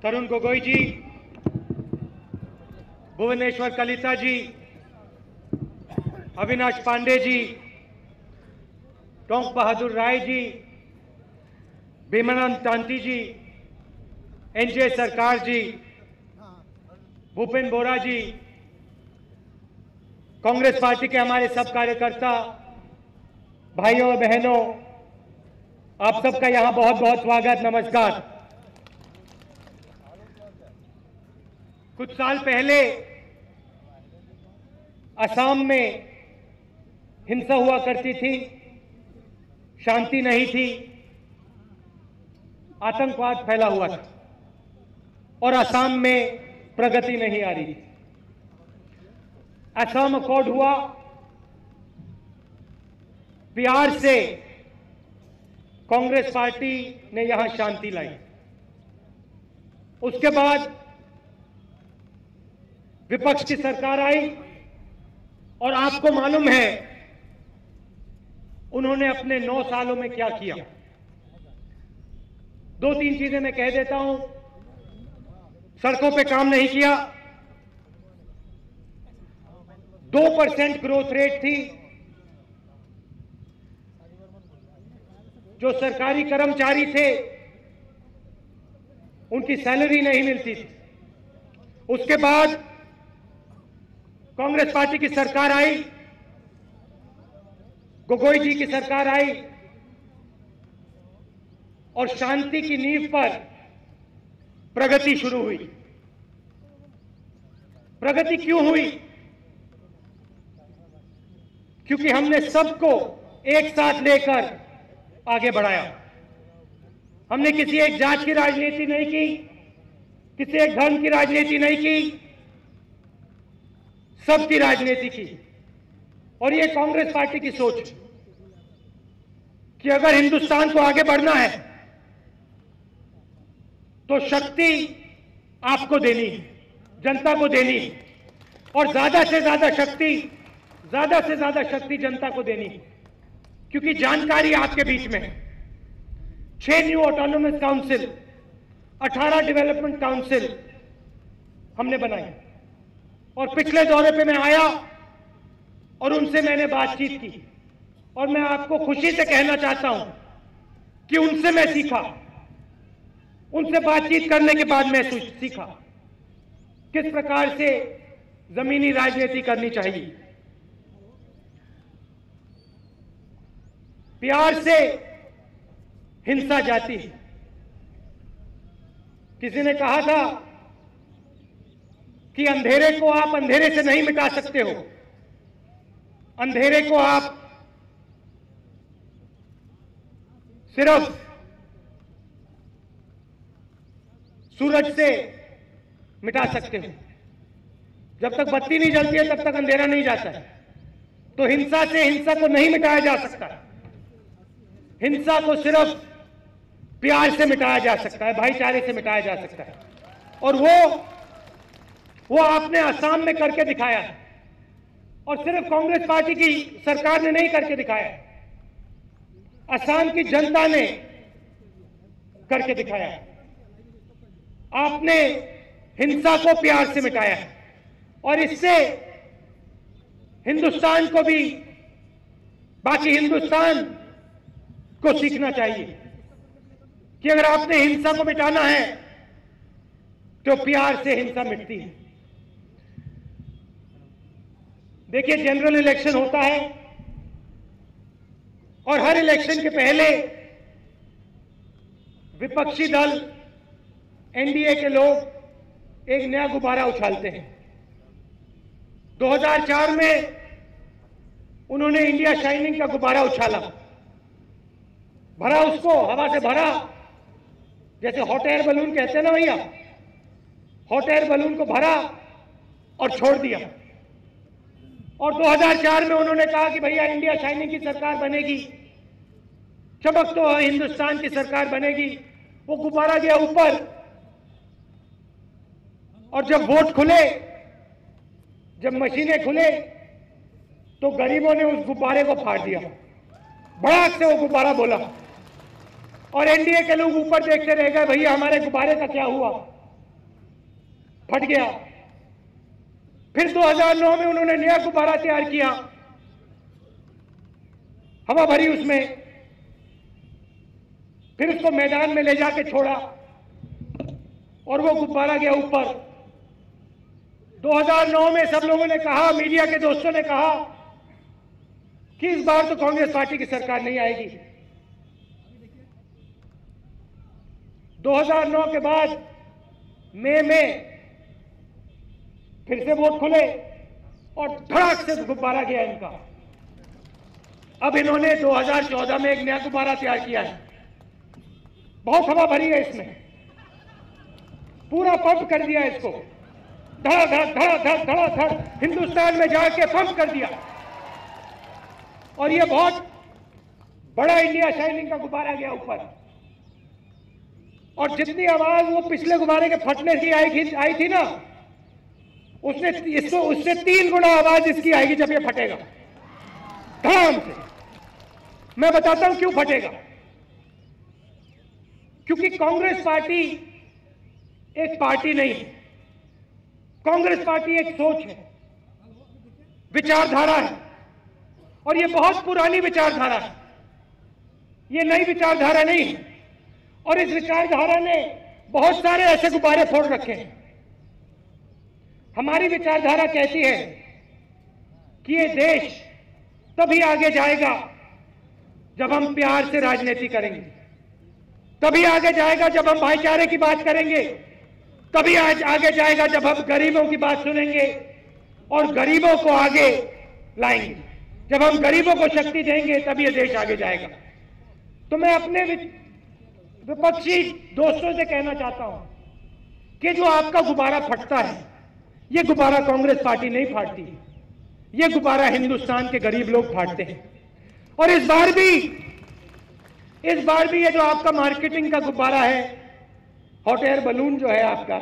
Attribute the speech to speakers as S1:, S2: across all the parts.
S1: तरुण गोगोई जी, भुवनेश्वर कलिता जी, अविनाश पांडे जी, टोंक बहादुर राय जी, भीमानंद तांती जी, NJ सरकार जी, भूपेन बोरा जी, Congress party के हमारे सब कार्यकर्ता भाइयों और बहनों, आप सबका यहां बहुत बहुत स्वागत, नमस्कार। कुछ साल पहले असम में हिंसा हुआ करती थी, शांति नहीं थी, आतंकवाद फैला हुआ था और असम में प्रगति नहीं आ रही थी। असम अकॉर्ड हुआ, बिहार से कांग्रेस पार्टी ने यहां शांति लाई। उसके बाद विपक्ष की सरकार आई और आपको मालूम है उन्होंने अपने 9 सालों में क्या किया। 2-3 चीजें मैं कह देता हूं। सड़कों पे काम नहीं किया, 2% ग्रोथ रेट थी, जो सरकारी कर्मचारी थे उनकी सैलरी नहीं मिलती थी। उसके बाद कांग्रेस पार्टी की सरकार आई, गोगोई जी की सरकार आई और शांति की नींव पर प्रगति शुरू हुई। प्रगति क्यों हुई? क्योंकि हमने सबको एक साथ लेकर आगे बढ़ाया। हमने किसी एक जात की राजनीति नहीं की, किसी एक धर्म की राजनीति नहीं की, सबकी राजनीति की। और ये कांग्रेस पार्टी की सोच कि अगर हिंदुस्तान को आगे बढ़ना है तो शक्ति आपको देनी है, जनता को देनी है, और ज्यादा से ज्यादा शक्ति जनता को देनी है। क्योंकि जानकारी आपके बीच में है। 6 new autonomous council, 18 development council हमने बनाए और पिछले दौरे पे मैं आया और उनसे मैंने बातचीत की और मैं आपको खुशी से कहना चाहता हूं कि उनसे मैं सीखा। उनसे बातचीत करने के बाद मैं सीखा किस प्रकार से जमीनी राजनीति करनी चाहिए। प्यार से हिंसा जाती है। किसी ने कहा था कि अंधेरे को आप अंधेरे से नहीं मिटा सकते हो, अंधेरे को आप सिर्फ सूरज से मिटा सकते हो। जब तक बत्ती नहीं जलती है तब तक अंधेरा नहीं जाता है। तो हिंसा से हिंसा को नहीं मिटाया जा सकता। हिंसा को सिर्फ प्यार से मिटाया जा सकता है, भाईचारे से मिटाया जा सकता है। और वो आपने असम में करके दिखाया है और सिर्फ कांग्रेस पार्टी की सरकार ने नहीं करके दिखाया, असम की जनता ने करके दिखाया। आपने हिंसा को प्यार से मिटाया है और इससे हिंदुस्तान को भी, बाकी हिंदुस्तान को सीखना चाहिए कि अगर आपने हिंसा को मिटाना है तो प्यार से हिंसा मिटती है। देखिए, जनरल इलेक्शन होता है और हर इलेक्शन के पहले विपक्षी दल, एनडीए के लोग एक नया गुब्बारा उछालते हैं। 2004 में उन्होंने इंडिया शाइनिंग का गुब्बारा उछाला, भरा, उसको हवा से भरा, जैसे हॉट एयर बलून कहते हैं ना भैया, हॉट एयर बलून को भरा और छोड़ दिया। और 2004 में उन्होंने कहा कि भैया इंडिया शाइनिंग की सरकार बनेगी, चमक तो हिंदुस्तान की सरकार बनेगी। वो गुब्बारा गया ऊपर और जब वोट खुले, जब मशीनें खुले तो गरीबों ने उस गुब्बारे को फाड़ दिया, भड़ाक से वो गुब्बारा बोला और एनडीए के लोग ऊपर देखते रह गए, भैया हमारे गुब्बारे का क्या हुआ। फट गया। फिर 2009 में उन्होंने नया गुब्बारा तैयार किया, हवा भरी उसमें, फिर उसको मैदान में ले जाके छोड़ा और वो गुब्बारा गया ऊपर। 2009 में सब लोगों ने कहा, मीडिया के दोस्तों ने कहा कि इस बार तो कांग्रेस पार्टी की सरकार नहीं आएगी। 2009 के बाद मई में फिर से वोट खुले और धड़ाक से गुब्बारा गया इनका। अब इन्होंने 2014 में एक नया गुब्बारा तैयार किया है, बहुत हवा भरी है इसमें, पूरा पंप कर दिया इसको, धड़ाधड़ धड़ाधड़ धड़ाधड़ हिंदुस्तान में जाके पंप कर दिया। और ये बहुत बड़ा इंडिया शाइनिंग का गुब्बारा गया ऊपर। और जितनी आवाज वो पिछले गुब्बारे के फटने की आई थी ना, उससे 3 गुना आवाज इसकी आएगी जब ये फटेगा, धड़ाम से। मैं बताता हूं क्यों फटेगा। क्योंकि कांग्रेस पार्टी एक पार्टी नहीं है, कांग्रेस पार्टी एक सोच है, विचारधारा है, और ये बहुत पुरानी विचारधारा है, ये नई विचारधारा नहीं है। और इस विचारधारा ने बहुत सारे ऐसे गुब्बारे फोड़ रखे हैं। हमारी विचारधारा कहती है कि ये देश तभी आगे जाएगा जब हम प्यार से राजनीति करेंगे, तभी आगे जाएगा जब हम भाईचारे की बात करेंगे, तभी आगे जाएगा जब हम गरीबों की बात सुनेंगे और गरीबों को आगे लाएंगे। जब हम गरीबों को शक्ति देंगे तभी ये देश आगे जाएगा। तो मैं अपने विपक्षी दोस्तों से कहना चाहता हूं कि जो आपका गुब्बारा फटता है, ये गुब्बारा कांग्रेस पार्टी नहीं फाड़ती, ये गुब्बारा हिंदुस्तान के गरीब लोग फाड़ते हैं। और इस बार भी ये जो आपका मार्केटिंग का गुब्बारा है, हॉट एयर बलून जो है आपका,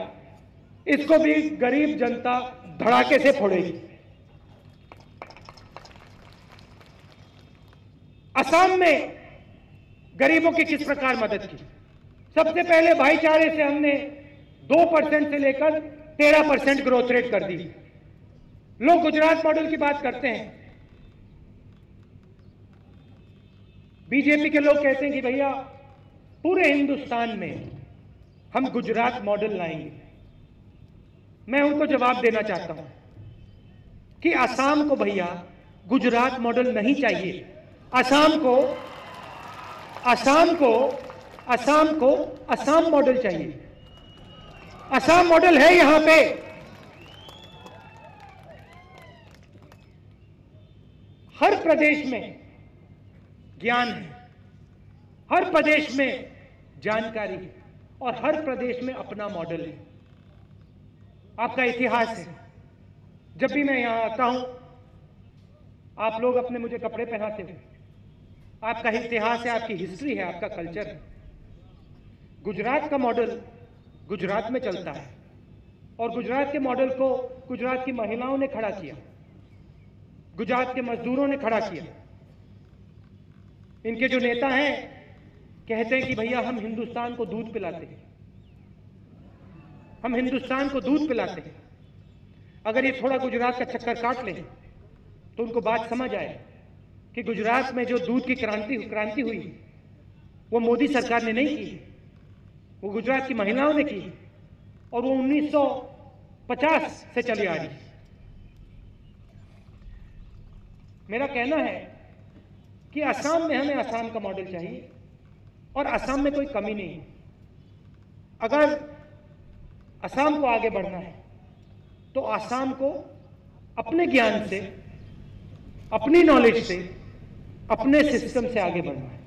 S1: इसको भी गरीब जनता धड़ाके से फोड़ेगी। असम में गरीबों की किस प्रकार मदद की? सबसे पहले भाईचारे से हमने 2% से लेकर 13% ग्रोथ रेट कर दी। लोग गुजरात मॉडल की बात करते हैं, बीजेपी के लोग कहते हैं कि भैया पूरे हिंदुस्तान में हम गुजरात मॉडल लाएंगे। मैं उनको जवाब देना चाहता हूं कि असम को भैया गुजरात मॉडल नहीं चाहिए। असम को असम मॉडल चाहिए। असम मॉडल है यहां पे। हर प्रदेश में ज्ञान है, हर प्रदेश में जानकारी है, और हर प्रदेश में अपना मॉडल है, आपका इतिहास है। जब भी मैं यहां आता हूं, आप लोग अपने मुझे कपड़े पहनाते हो, आपका इतिहास है, आपकी हिस्ट्री है, आपका कल्चर है। गुजरात का मॉडल गुजरात में चलता है, और गुजरात के मॉडल को गुजरात की महिलाओं ने खड़ा किया, गुजरात के मजदूरों ने खड़ा किया। इनके जो नेता हैं कहते हैं कि भैया हम हिंदुस्तान को दूध पिलाते हैं, हम हिंदुस्तान को दूध पिलाते हैं। अगर ये थोड़ा गुजरात का चक्कर काट लें तो उनको बात समझ आए कि गुजरात में जो दूध की क्रांति हुई वो मोदी सरकार ने नहीं की, वो गुजरात की महिलाओं ने की, और वो 1950 से चली आ रही। मेरा कहना है कि असम में हमें असम का मॉडल चाहिए, और असम में कोई कमी नहीं है। अगर असम को आगे बढ़ना है तो असम को अपने ज्ञान से, अपनी नॉलेज से, अपने सिस्टम से आगे बढ़ना है।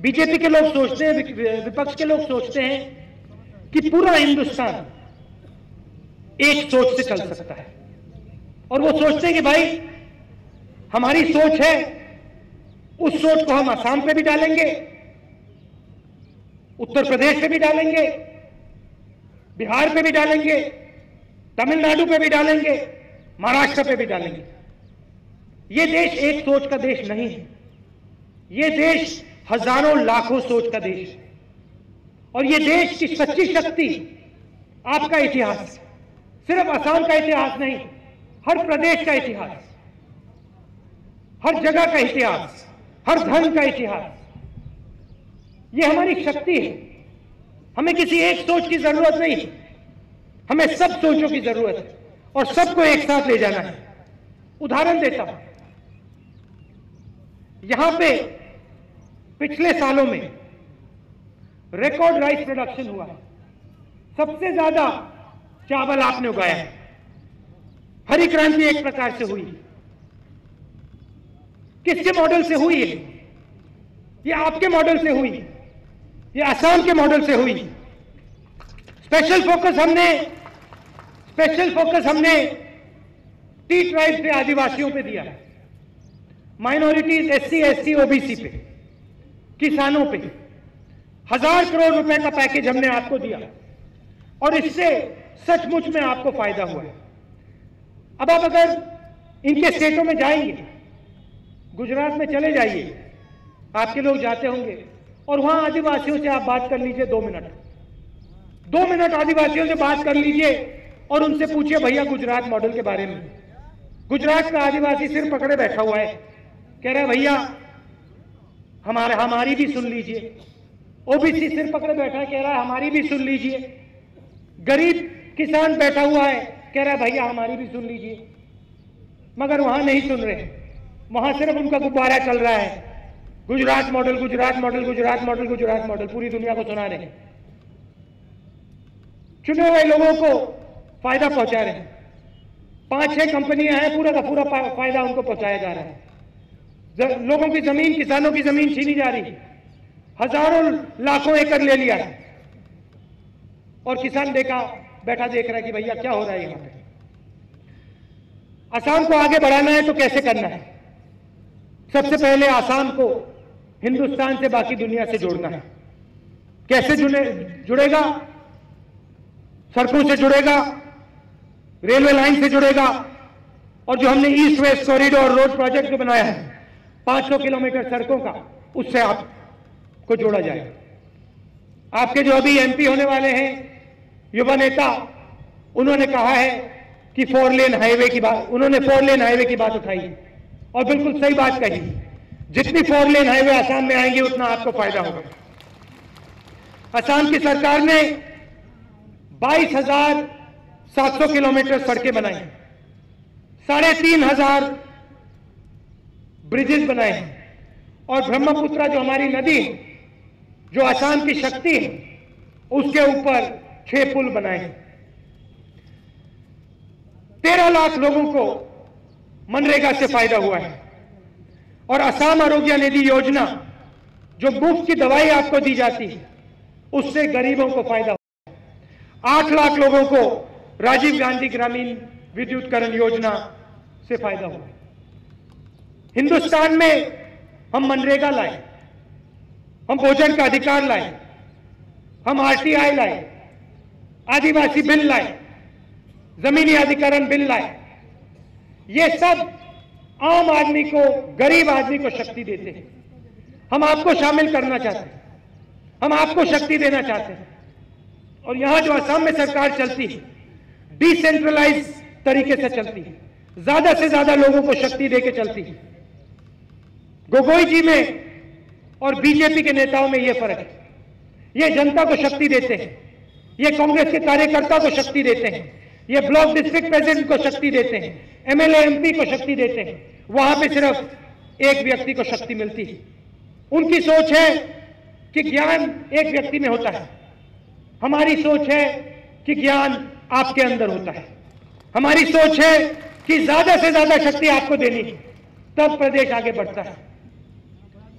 S1: बीजेपी के लोग सोचते हैं, विपक्ष के लोग सोचते हैं कि पूरा हिंदुस्तान एक सोच से चल सकता है, और वो सोचते हैं कि भाई हमारी सोच है, उस सोच को हम असम पे भी डालेंगे, उत्तर प्रदेश पे भी डालेंगे, बिहार पे भी डालेंगे, तमिलनाडु पे भी डालेंगे, महाराष्ट्र पे भी डालेंगे। ये देश एक सोच का देश नहीं है, ये देश हजारों लाखों सोच का देश है। और ये देश की सच्ची शक्ति आपका इतिहास, सिर्फ असम का इतिहास नहीं, हर प्रदेश का इतिहास, हर जगह का इतिहास, हर धर्म का इतिहास, ये हमारी शक्ति है। हमें किसी एक सोच की जरूरत नहीं, हमें सब सोचों की जरूरत है और सबको एक साथ ले जाना है। उदाहरण देता हूं, यहां पे पिछले सालों में रिकॉर्ड राइस प्रोडक्शन हुआ है, सबसे ज्यादा चावल आपने उगाया है। हरी क्रांति एक प्रकार से हुई, किसके मॉडल से हुई है? ये आपके मॉडल से हुई, ये असम के मॉडल से हुई। स्पेशल फोकस हमने टी ट्राइब से आदिवासियों पे दिया, माइनॉरिटीज, एससी, एसटी, ओबीसी पे, किसानों पे 1000 करोड़ रुपए का पैकेज हमने आपको दिया और इससे सचमुच में आपको फायदा हुआ है। अब आप अगर इनके स्टेटों में जाएंगे, गुजरात में चले जाइए, आपके लोग जाते होंगे और वहां आदिवासियों से आप बात कर लीजिए 2 मिनट आदिवासियों से बात कर लीजिए और उनसे पूछिए भैया गुजरात मॉडल के बारे में। गुजरात का आदिवासी सिर पकड़े बैठा हुआ है, कह रहा है भैया हमारी भी सुन लीजिए। ओबीसी सिर पकड़े बैठा है, कह रहा है हमारी भी सुन लीजिए। गरीब किसान बैठा हुआ है, कह रहा है भैया हमारी भी सुन लीजिए। मगर वहां नहीं सुन रहे, वहां सिर्फ उनका गुब्बारा चल रहा है, Gujarat model, Gujarat model, Gujarat model, Gujarat model, पूरी दुनिया को सुना रहे हैं। चुने हुए लोगों को फायदा पहुंचा रहे हैं। 5-6 कंपनियां हैं, पूरा का पूरा फायदा उनको पहुंचाया जा रहा है। लोगों की जमीन, किसानों की जमीन छीनी जा रही है, हजारों लाखों एकड़ ले लिया है और किसान बैठा देख रहा है कि भैया क्या हो रहा है यहां पे। असम को आगे बढ़ाना है तो कैसे करना है? सबसे पहले असम को हिंदुस्तान से बाकी दुनिया से जोड़ना है। कैसे जुड़ेगा? सड़कों से जुड़ेगा, रेलवे लाइन से जुड़ेगा और जो हमने east west corridor road project जो बनाया है 500 किलोमीटर सड़कों का, उससे आपको जोड़ा जाए। आपके जो अभी एमपी होने वाले हैं युवा नेता, उन्होंने कहा है कि 4 लेन हाईवे की बात, उन्होंने 4 लेन हाईवे की बात उठाई और बिल्कुल सही बात कही। जितनी 4 लेन हाईवे असम में आएंगे उतना आपको फायदा होगा। असम की सरकार ने 22,700 किलोमीटर सड़कें बनाई, 3,500 ब्रिजेस बनाए हैं और ब्रह्मपुत्र जो हमारी नदी है, जो असम की शक्ति है, उसके ऊपर 6 पुल बनाए हैं। 13 लाख लोगों को मनरेगा से फायदा हुआ है और असम आरोग्य निधि योजना जो मुफ्त की दवाई आपको दी जाती है, उससे गरीबों को फायदा हुआ है। 8 लाख लोगों को राजीव गांधी ग्रामीण विद्युतीकरण योजना से फायदा हुआ। हिंदुस्तान में हम मनरेगा लाए, हम भोजन का अधिकार लाए, हम आरटीआई लाए, आदिवासी बिल लाए, जमीनी अधिकरण बिल लाए। ये सब आम आदमी को, गरीब आदमी को शक्ति देते हैं। हम आपको शामिल करना चाहते हैं, हम आपको शक्ति देना चाहते हैं। और यहां जो असम में सरकार चलती है, डिसेंट्रलाइज तरीके से चलती है, ज्यादा से ज्यादा लोगों को शक्ति देके चलती है। गोगोई जी में और बीजेपी के नेताओं में यह फर्क है। ये जनता को शक्ति देते हैं, ये कांग्रेस के कार्यकर्ता को शक्ति देते हैं, ये ब्लॉक डिस्ट्रिक्ट प्रेसिडेंट को शक्ति देते हैं, एमएलए एमपी को शक्ति देते हैं। वहां पे सिर्फ एक व्यक्ति को शक्ति मिलती है। उनकी सोच है कि ज्ञान एक व्यक्ति में होता है, हमारी सोच है कि ज्ञान आपके अंदर होता है। हमारी सोच है कि ज्यादा से ज्यादा शक्ति आपको देनी है, तब प्रदेश आगे बढ़ता है।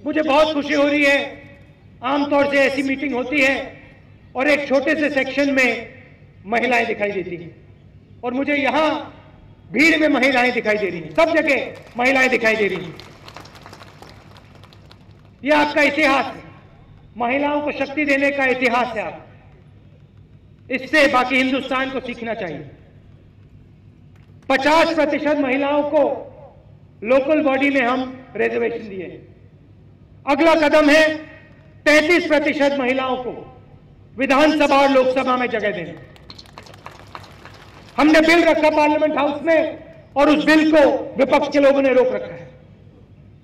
S1: मुझे बहुत खुशी हो रही है, आमतौर से ऐसी मीटिंग होती है और एक छोटे से सेक्शन में महिलाएं दिखाई देती हैं और मुझे यहां भीड़ में महिलाएं दिखाई दे रही हैं, सब जगह महिलाएं दिखाई दे रही हैं। यह आपका इतिहास है, महिलाओं को शक्ति देने का इतिहास है। आप इससे बाकी हिंदुस्तान को सीखना चाहिए। 50% महिलाओं को लोकल बॉडी में हम रिजर्वेशन दिए हैं। अगला कदम है 33% महिलाओं को विधानसभा और लोकसभा में जगह देना। हमने बिल रखा पार्लियामेंट हाउस में और उस बिल को विपक्ष के लोगों ने रोक रखा है,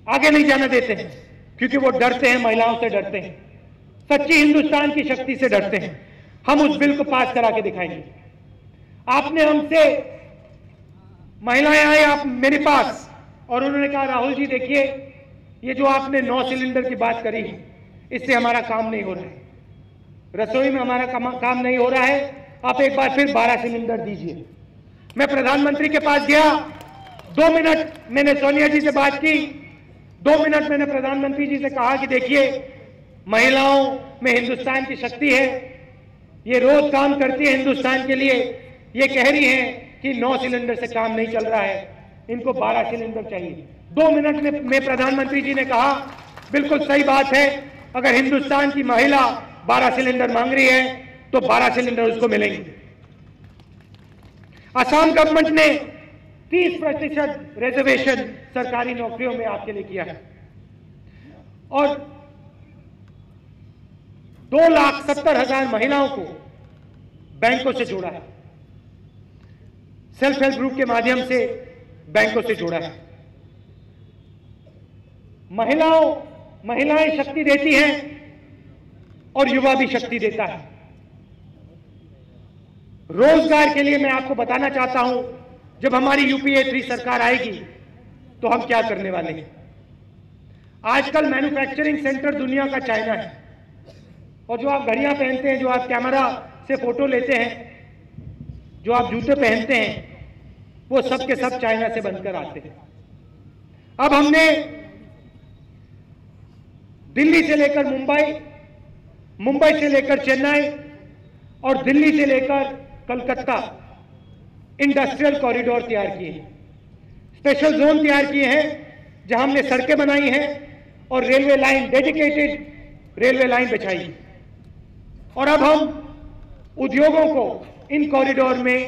S1: आगे नहीं जाने देते हैं, क्योंकि वो डरते हैं, महिलाओं से डरते हैं, सच्ची हिंदुस्तान की शक्ति से डरते हैं। हम उस बिल को पास करा के दिखाएंगे। आपने हमसे, महिलाएं आई आप मेरे पास और उन्होंने कहा राहुल जी देखिए, ये जो आपने 9 सिलेंडर की बात करी है, इससे हमारा काम नहीं हो रहा है, रसोई में हमारा काम नहीं हो रहा है, आप एक बार फिर 12 सिलेंडर दीजिए। मैं प्रधानमंत्री के पास गया, 2 मिनट मैंने सोनिया जी से बात की, 2 मिनट मैंने प्रधानमंत्री जी से कहा कि देखिए महिलाओं में हिंदुस्तान की शक्ति है, ये रोज काम करती है हिंदुस्तान के लिए, ये कह रही हैं कि 9 सिलेंडर से काम नहीं चल रहा है, इनको 12 सिलेंडर चाहिए। 2 मिनट में प्रधानमंत्री जी ने कहा बिल्कुल सही बात है, अगर हिंदुस्तान की महिला 12 सिलेंडर मांग रही है तो 12 सिलेंडर उसको मिलेंगे। असम गवर्नमेंट ने 30% रिजर्वेशन सरकारी नौकरियों में आपके लिए किया है और 2,70,000 महिलाओं को बैंकों से जोड़ा है, सेल्फ हेल्प ग्रुप के माध्यम से बैंकों से जोड़ा है। महिलाएं शक्ति देती हैं और युवा भी शक्ति देता है। रोजगार के लिए मैं आपको बताना चाहता हूं, जब हमारी यूपीए 3 सरकार आएगी तो हम क्या करने वाले हैं। आजकल मैन्युफैक्चरिंग सेंटर दुनिया का चाइना है, और जो आप घड़ियां पहनते हैं, जो आप कैमरा से फोटो लेते हैं, जो आप जूते पहनते हैं, वो सब के सब चाइना से बनकर आते हैं। अब हमने दिल्ली से लेकर मुंबई, मुंबई से लेकर चेन्नई और दिल्ली से लेकर कलकत्ता इंडस्ट्रियल कॉरिडोर तैयार किए हैं, स्पेशल जोन तैयार किए हैं, जहां हमने सड़कें बनाई हैं और railway line, dedicated railway line बिछाई है। और अब हम उद्योगों को इन कॉरिडोर में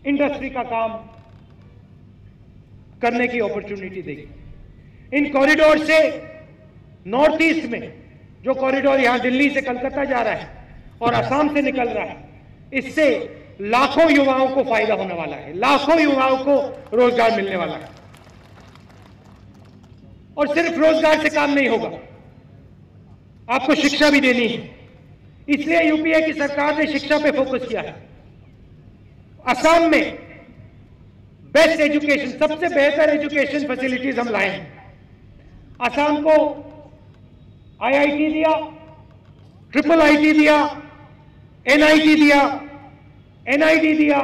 S1: इंडस्ट्री का काम करने की अपॉर्चुनिटी देगी। इन कॉरिडोर से नॉर्थ ईस्ट में जो कॉरिडोर यहां दिल्ली से कलकत्ता जा रहा है और असम से निकल रहा है, इससे लाखों युवाओं को फायदा होने वाला है, लाखों युवाओं को रोजगार मिलने वाला है। और सिर्फ रोजगार से काम नहीं होगा, आपको शिक्षा भी देनी है, इसलिए यूपीए की सरकार ने शिक्षा पे फोकस किया है। असम में बेस्ट एजुकेशन, सबसे बेहतर एजुकेशन फैसिलिटीज हम लाए हैं। असम को आईआईटी दिया, ट्रिपल आईटी दिया, एनआईटी दिया, एनआईडी दिया,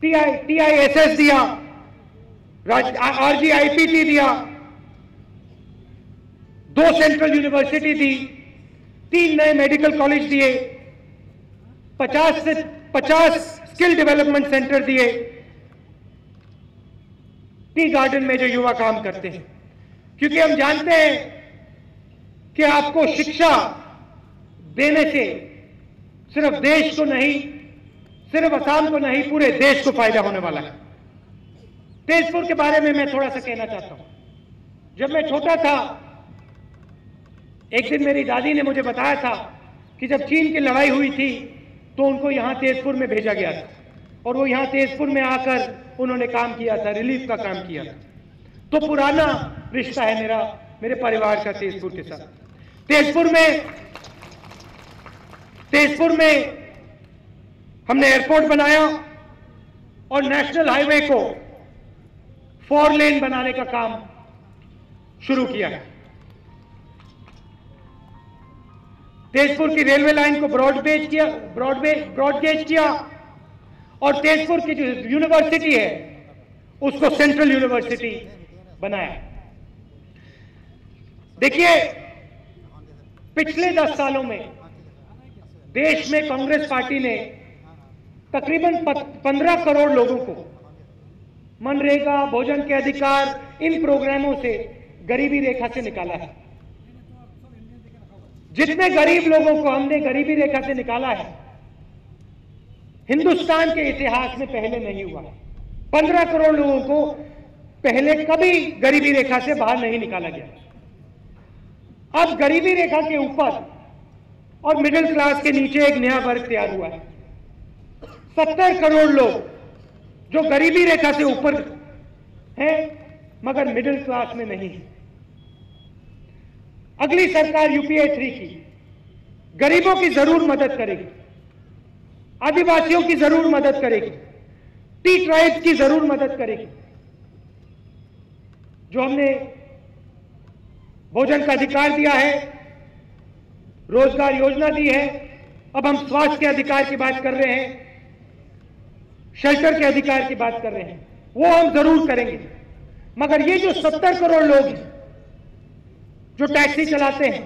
S1: टीआईएसएस दिया, आरजीआईपीटी दिया, 2 सेंट्रल यूनिवर्सिटी दी, 3 नए मेडिकल कॉलेज दिए, 50 से 50 स्किल डेवलपमेंट सेंटर दिए, टी गार्डन में जो युवा काम करते हैं, क्योंकि हम जानते हैं कि आपको शिक्षा देने से सिर्फ देश को नहीं, सिर्फ असम को नहीं, पूरे देश को फायदा होने वाला है। तेजपुर के बारे में मैं थोड़ा सा कहना चाहता हूं। जब मैं छोटा था, एक दिन मेरी दादी ने मुझे बताया था कि जब चीन की लड़ाई हुई थी तो उनको यहां तेजपुर में भेजा गया था, और वो यहां तेजपुर में आकर उन्होंने काम किया था, रिलीफ का काम किया था। तो पुराना रिश्ता है मेरे परिवार का तेजपुर के साथ। तेजपुर में हमने एयरपोर्ट बनाया और नेशनल हाईवे को 4 लेन बनाने का काम शुरू किया है। तेजपुर की रेलवे लाइन को ब्रॉडगेज किया और तेजपुर की जो यूनिवर्सिटी है उसको सेंट्रल यूनिवर्सिटी बनाया। देखिए, पिछले 10 सालों में देश में कांग्रेस पार्टी ने तकरीबन 15 करोड़ लोगों को मनरेगा, भोजन के अधिकार, इन प्रोग्रामों से गरीबी रेखा से निकाला है। जितने गरीब लोगों को हमने गरीबी रेखा से निकाला है, हिंदुस्तान के इतिहास में पहले नहीं हुआ। 15 करोड़ लोगों को पहले कभी गरीबी रेखा से बाहर नहीं निकाला गया। अब गरीबी रेखा के ऊपर और मिडिल क्लास के नीचे एक नया वर्ग तैयार हुआ है। 70 करोड़ लोग जो गरीबी रेखा से ऊपर हैं मगर मिडिल क्लास में नहीं है। अगली सरकार यूपीए 3 की गरीबों की जरूर मदद करेगी, आदिवासियों की जरूर मदद करेगी, टी ट्राइब्स की जरूर मदद करेगी। जो हमने भोजन का अधिकार दिया है, रोजगार योजना दी है, अब हम स्वास्थ्य के अधिकार की बात कर रहे हैं, शेल्टर के अधिकार की बात कर रहे हैं, वो हम जरूर करेंगे। मगर ये जो 70 करोड़ लोग हैं जो टैक्सी चलाते हैं,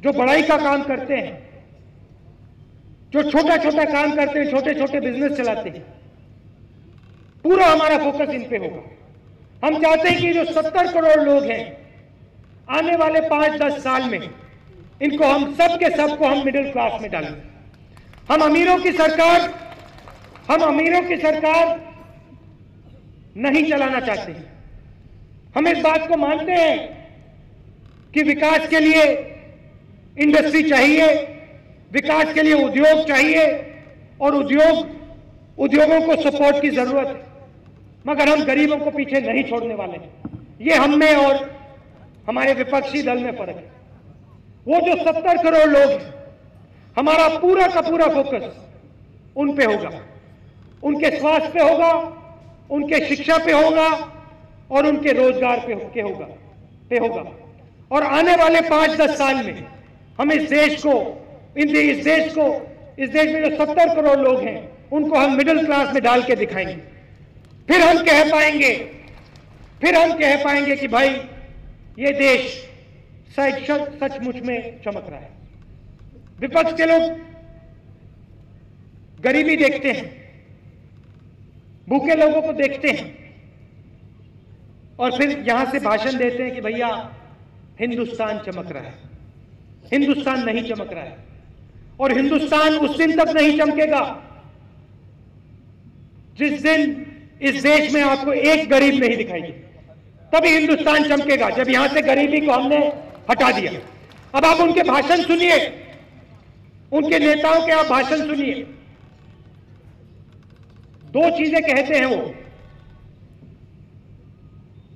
S1: जो बढ़ाई का काम करते हैं, जो छोटा छोटा काम करते हैं, छोटे छोटे बिजनेस चलाते हैं, पूरा हमारा फोकस इन पे होगा। हम चाहते हैं कि जो 70 करोड़ लोग हैं आने वाले 5-10 साल में इनको हम सबको हम मिडिल क्लास में डालें। हम अमीरों की सरकार नहीं चलाना चाहते हैं। हम इस बात को मानते हैं कि विकास के लिए इंडस्ट्री चाहिए, विकास के लिए उद्योग चाहिए और उद्योगों को सपोर्ट की जरूरत है, मगर हम गरीबों को पीछे नहीं छोड़ने वाले हैं। ये हम में और हमारे विपक्षी दल में फर्क है। वो जो 70 करोड़ लोग हैं, हमारा पूरा का पूरा फोकस उन पे होगा, उनके स्वास्थ्य पे होगा, उनके शिक्षा पे होगा और उनके रोजगार पे होगा। और आने वाले 5-10 साल में हम इस देश में जो 70 करोड़ लोग हैं उनको हम मिडिल क्लास में डाल के दिखाएंगे। फिर हम कह पाएंगे कि भाई ये देश सचमुच में चमक रहा है। विपक्ष के लोग गरीबी देखते हैं, भूखे लोगों को देखते हैं और फिर यहां से भाषण देते हैं कि भैया हिंदुस्तान चमक रहा है। हिंदुस्तान नहीं चमक रहा है और हिंदुस्तान उस दिन तक नहीं चमकेगा जिस दिन इस देश में आपको एक गरीब नहीं दिखाई दे। तभी हिंदुस्तान चमकेगा जब यहां से गरीबी को हमने हटा दिया। अब आप उनके भाषण सुनिए, उनके नेताओं के आप भाषण सुनिए। 2 चीजें कहते हैं वो।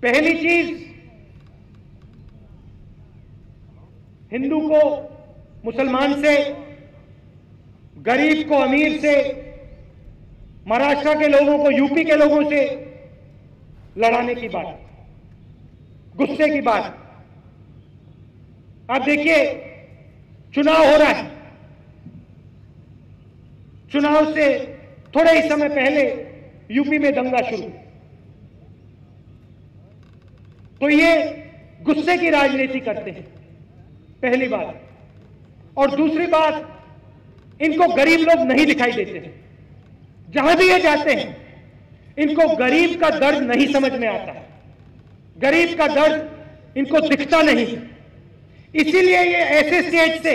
S1: पहली चीज, हिंदू को मुसलमान से, गरीब को अमीर से, महाराष्ट्र के लोगों को यूपी के लोगों से लड़ाने की बात, गुस्से की बात। आप देखिए चुनाव हो रहा है, चुनाव से थोड़े ही समय पहले यूपी में दंगा शुरू, तो ये गुस्से की राजनीति करते हैं, पहली बात। और दूसरी बात, इनको गरीब लोग नहीं दिखाई देते हैं। जहां भी ये जाते हैं इनको गरीब का दर्द नहीं समझ में आता है, गरीब का दर्द इनको दिखता नहीं। इसीलिए ये ऐसे स्टेज से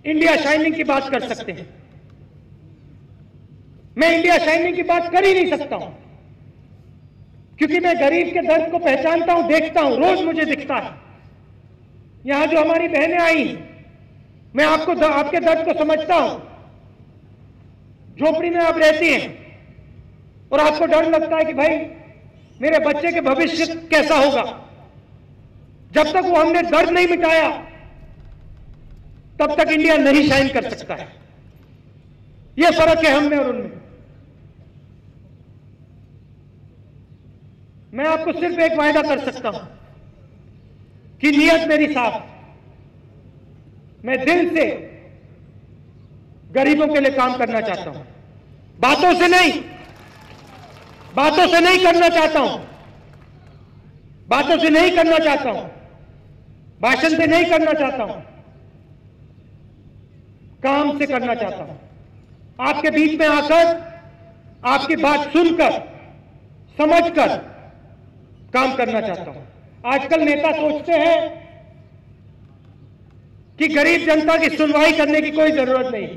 S1: इंडिया शाइनिंग की बात कर सकते हैं। मैं इंडिया शाइनिंग की बात कर ही नहीं सकता हूं क्योंकि मैं गरीब के दर्द को पहचानता हूं, देखता हूं, रोज मुझे दिखता है। यहां जो हमारी बहनें आई, मैं आपके दर्द को समझता हूं। झोपड़ी में आप रहती हैं और आपको डर लगता है कि भाई मेरे बच्चे के भविष्य कैसा होगा। जब तक वो हमने दर्द नहीं मिटाया तब तक इंडिया नहीं शाइन कर सकता है। ये फर्क है हम में और उनमें। मैं आपको सिर्फ एक वायदा कर सकता हूं कि नियत मेरी साफ, मैं दिल से गरीबों के लिए काम करना चाहता हूं, बातों से नहीं करना चाहता हूं, बातों से नहीं करना चाहता हूं, भाषण से नहीं करना चाहता हूं, काम से करना चाहता हूं। आपके बीच में आकर आपकी बात सुनकर समझकर काम करना चाहता हूं। आजकल नेता सोचते हैं कि गरीब जनता की सुनवाई करने की कोई जरूरत नहीं,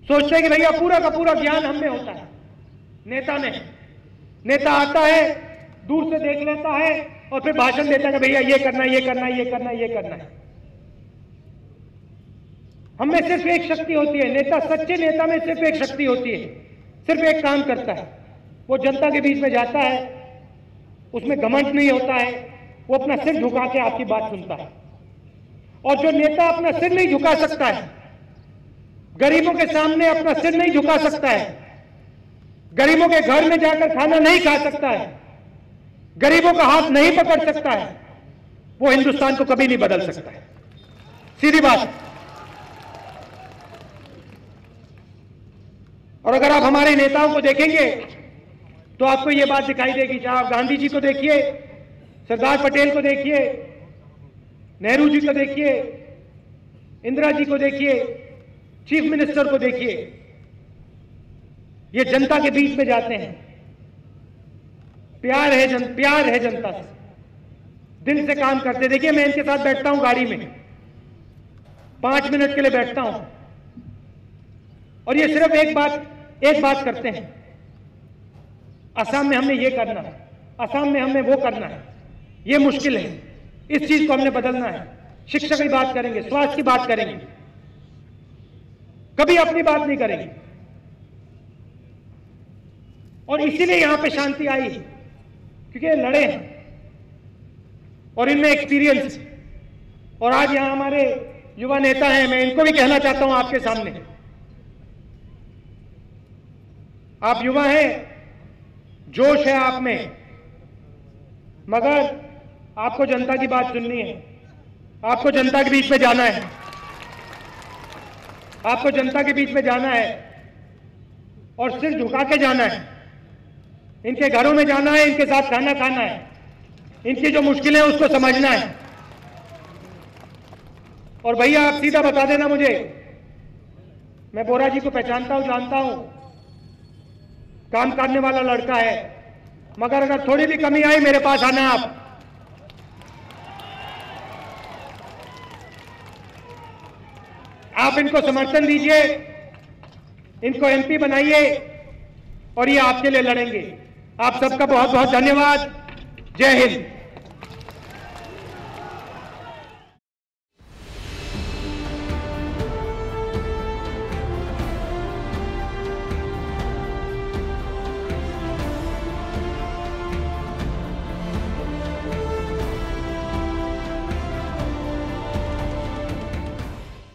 S1: सोचते हैं कि भैया पूरा का पूरा ज्ञान हम में होता है, नेता में। नेता आता है, दूर से देख लेता है और फिर भाषण देता है कि भैया ये करना है, ये करना है, ये करना है, ये करना है। हम में सिर्फ एक शक्ति होती है, नेता, सच्चे नेता में सिर्फ एक शक्ति होती है, सिर्फ एक काम करता है, वो जनता के बीच में जाता है, उसमें घमंड नहीं होता है, वो अपना सिर झुका के आपकी बात सुनता है। और जो नेता अपना सिर नहीं झुका सकता है, गरीबों के सामने अपना सिर नहीं झुका सकता है, गरीबों के घर में जाकर खाना नहीं खा सकता है, गरीबों का हाथ नहीं पकड़ सकता है, वो हिंदुस्तान को कभी नहीं बदल सकता है। सीधी बात। और अगर आप हमारे नेताओं को देखेंगे तो आपको यह बात दिखाई देगी, चाहे आप गांधी जी को देखिए, सरदार पटेल को देखिए, नेहरू जी को देखिए, इंदिरा जी को देखिए, चीफ मिनिस्टर को देखिए, ये जनता के बीच में जाते हैं, प्यार है जनता से, दिल से काम करते। देखिए मैं इनके साथ बैठता हूं गाड़ी में, 5 मिनट के लिए बैठता हूं और ये सिर्फ एक बात करते हैं, असम में हमने ये करना है, असम में हमने वो करना है, ये मुश्किल है, इस चीज को हमने बदलना है। शिक्षा की बात करेंगे, स्वास्थ्य की बात करेंगे, कभी अपनी बात नहीं करेंगे। और इसीलिए यहां पे शांति आई क्योंकि ये लड़े हैं और इनमें एक्सपीरियंस। और आज यहां हमारे युवा नेता हैं, मैं इनको भी कहना चाहता हूं आपके सामने, आप युवा हैं, जोश है आप में, मगर आपको जनता की बात सुननी है, आपको जनता के बीच में जाना है, आपको जनता के बीच में जाना है और सिर झुका के जाना है, इनके घरों में जाना है, इनके साथ खाना खाना है, इनकी जो मुश्किलें हैं उसको समझना है। और भैया आप सीधा बता देना मुझे, मैं बोरा जी को पहचानता हूं, जानता हूं, काम करने वाला लड़का है, मगर अगर थोड़ी भी कमी आई मेरे पास आना आप इनको समर्थन दीजिए, इनको एमपी बनाइए और ये आपके लिए लड़ेंगे। आप सबका बहुत बहुत धन्यवाद। जय हिंद।